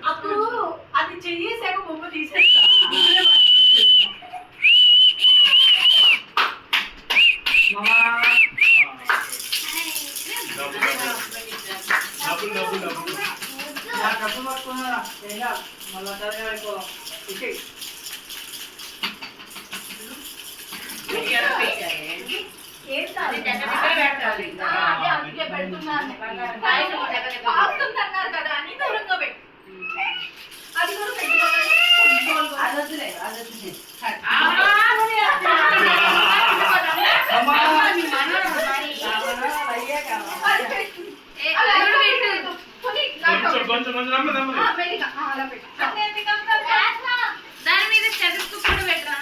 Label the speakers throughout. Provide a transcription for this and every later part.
Speaker 1: అప్పుడు అది చెయ్యేసాక బొమ్మ తీసేస్తా. పెడుతున్నారు కదా అని దూరంగా పెట్టు. అది కూడా పెట్టుకోవాలి. దాని మీద స్టెథోస్కోప్ కూడా పెట్టరా.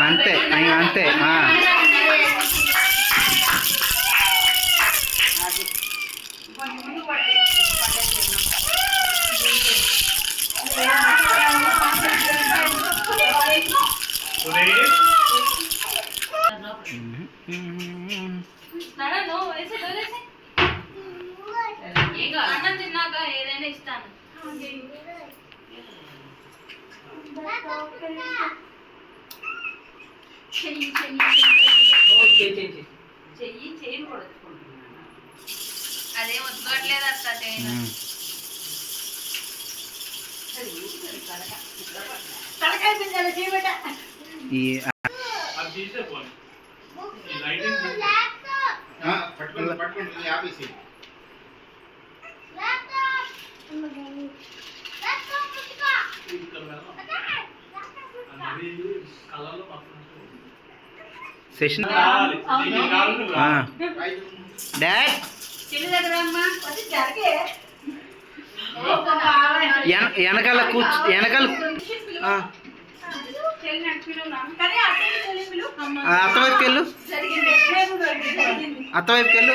Speaker 2: అంతే అంతే.
Speaker 1: అన్నం తిన్నాక ఏదైనా ఇస్తాను. చెయ్యి చేయను కొడుకుంటున్నాను. అదే వద్దుకోవట్లేదు అత్త. తలకాయ పింజాలి చేయబెట్ట.
Speaker 2: సెషన్ డాడ్ వెనకాల కూర్చు. వెనకాల అత్తవైపుకి వెళ్ళు. అత్తవైపుకి వెళ్ళు.